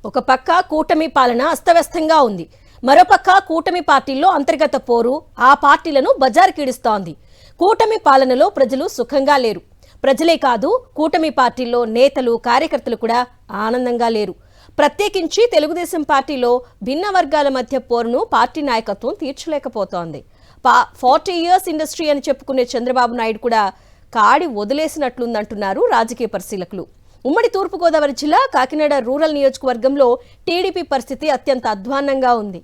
ఒక పక్క కూటమి పాలన అస్తవ్యస్తంగా ఉంది. మరోపక్క కూటమి పార్టీల్లో అంతర్గత పోరు ఆ పార్టీలను బజారుకీడుస్తోంది. కూటమి పాలనలో ప్రజలు సుఖంగా లేరు. ప్రజలే కాదు, కూటమి పార్టీల్లో నేతలు కార్యకర్తలు కూడా ఆనందంగా లేరు. ప్రత్యేకించి తెలుగుదేశం పార్టీలో భిన్న వర్గాల మధ్య పోరును పార్టీ నాయకత్వం తీర్చలేకపోతోంది. 40 ఇయర్స్ ఇండస్ట్రీ అని చెప్పుకునే చంద్రబాబు నాయుడు కూడా కాడి వదిలేసినట్లుందంటున్నారు రాజకీయ పరిశీలకులు. ఉమ్మడి తూర్పుగోదావరి జిల్లా కాకినాడ రూరల్ నియోజకవర్గంలో టీడీపీ పరిస్థితి అత్యంత అధ్వాన్నంగా ఉంది.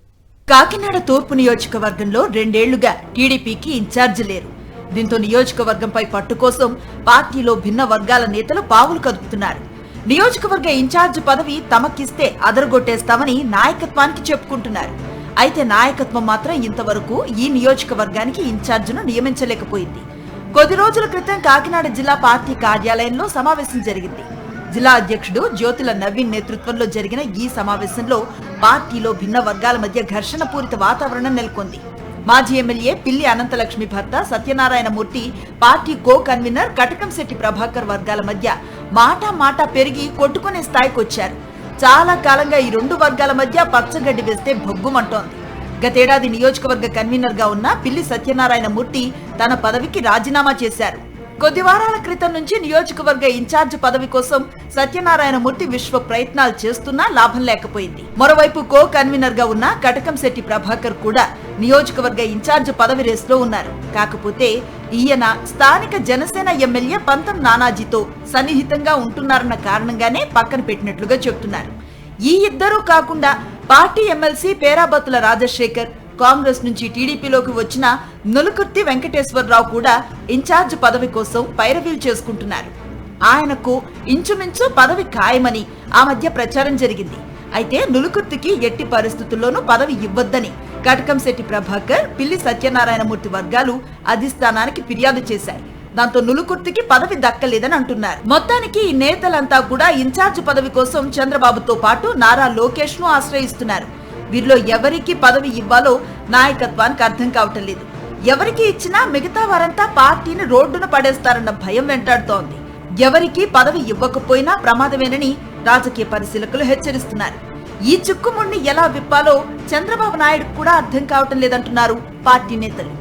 కాకినాడ తూర్పు నియోజకవర్గంలో 2 ఏళ్లుగా టీడీపీకి ఇన్ఛార్జ్ లేరు. దీంతో నియోజకవర్గంపై పట్టు కోసం పార్టీలో భిన్న వర్గాల నేతలు పావులు కదుపుతున్నారు. నియోజకవర్గ ఇన్ఛార్జ్ పదవి తమకిస్తే అదరగొట్టేస్తామని నాయకత్వానికి చెప్పుకుంటున్నారు. అయితే నాయకత్వం మాత్రం ఇంతవరకు ఈ నియోజకవర్గానికి ఇన్ఛార్జ్ను నియమించలేకపోయింది. కొద్ది రోజుల క్రితం కాకినాడ జిల్లా పార్టీ కార్యాలయంలో సమావేశం జరిగింది. జిల్లా అధ్యక్షుడు జ్యోతుల నవీన్ నేతృత్వంలో జరిగిన ఈ సమావేశంలో పార్టీలో భిన్న వర్గాల మధ్య ఘర్షణ పూరిత వాతావరణం నెలకొంది. మాజీ ఎమ్మెల్యే పిల్లి అనంతలక్ష్మి భర్త Satyanarayana Murthy, party co convener Katakamsetti Prabhakar వర్గాల మధ్య మాటా పెరిగి కొట్టుకునే స్థాయికొచ్చారు. చాలా కాలంగా ఈ 2 వర్గాల మధ్య పచ్చగడ్డి వేస్తే భగ్గుమంటోంది. గతేడాది నియోజకవర్గ కన్వీనర్ గా ఉన్న పిల్లి సత్యనారాయణ మూర్తి తన పదవికి రాజీనామా చేశారు. కొద్ది వారాల క్రితం నుంచి నియోజకవర్గ ఇన్ఛార్జ్ పదవి కోసం సత్యనారాయణ మూర్తి విశ్వ ప్రయత్నాలు చేస్తున్నా లాభం లేకపోయింది. మరోవైపు కో కన్వీనర్ గా ఉన్న కటకంశెట్టి ప్రభాకర్ కూడా నియోజకవర్గ ఇన్ఛార్జ్ పదవి రేసులో ఉన్నారు. కాకపోతే ఈయన స్థానిక జనసేన ఎమ్మెల్యే పంతం నానాజీతో సన్నిహితంగా ఉంటున్నారన్న కారణంగానే పక్కన పెట్టినట్లుగా చెబుతున్నారు. ఈ ఇద్దరూ కాకుండా పార్టీ ఎమ్మెల్సీ పేరాబత్తుల రాజశేఖర్, కాంగ్రెస్ నుంచి టీడీపీలోకి వచ్చిన నులుకుర్తి వెంకటేశ్వరరావు కూడా ఇన్ఛార్జ్ పదవి కోసం పైరవీలు చేసుకుంటున్నారు. ఆయనకు ఇంచుమించు పదవి ఖాయమని ఆ మధ్య ప్రచారం జరిగింది. అయితే నులుకుర్తికి ఎట్టి పరిస్థితుల్లోనూ పదవి ఇవ్వొద్దని కటకంశెట్టి ప్రభాకర్, పిల్లి సత్యనారాయణమూర్తి వర్గాలు అధిష్టానానికి ఫిర్యాదు చేశాయి. దాంతో నులుకుర్తికి పదవి దక్కలేదని అంటున్నారు. మొత్తానికి ఈ నేతలంతా కూడా ఇన్ఛార్జ్ పదవి కోసం చంద్రబాబుతో పాటు నారా లోకేష్ ను ఆశ్రయిస్తున్నారు. వీరిలో ఎవరికి పదవి ఇవ్వాలో నాయకత్వానికి అర్థం కావటం లేదు. ఎవరికి ఇచ్చినా మిగతా వారంతా పార్టీని రోడ్డున పడేస్తారన్న భయం వెంటాడుతోంది. ఎవరికి పదవి ఇవ్వకపోయినా ప్రమాదమేనని రాజకీయ పరిశీలకులు హెచ్చరిస్తున్నారు. ఈ చిక్కుముడిని ఎలా విప్పాలో చంద్రబాబు నాయుడు కూడా అర్థం కావటం లేదంటున్నారు పార్టీ నేతలు.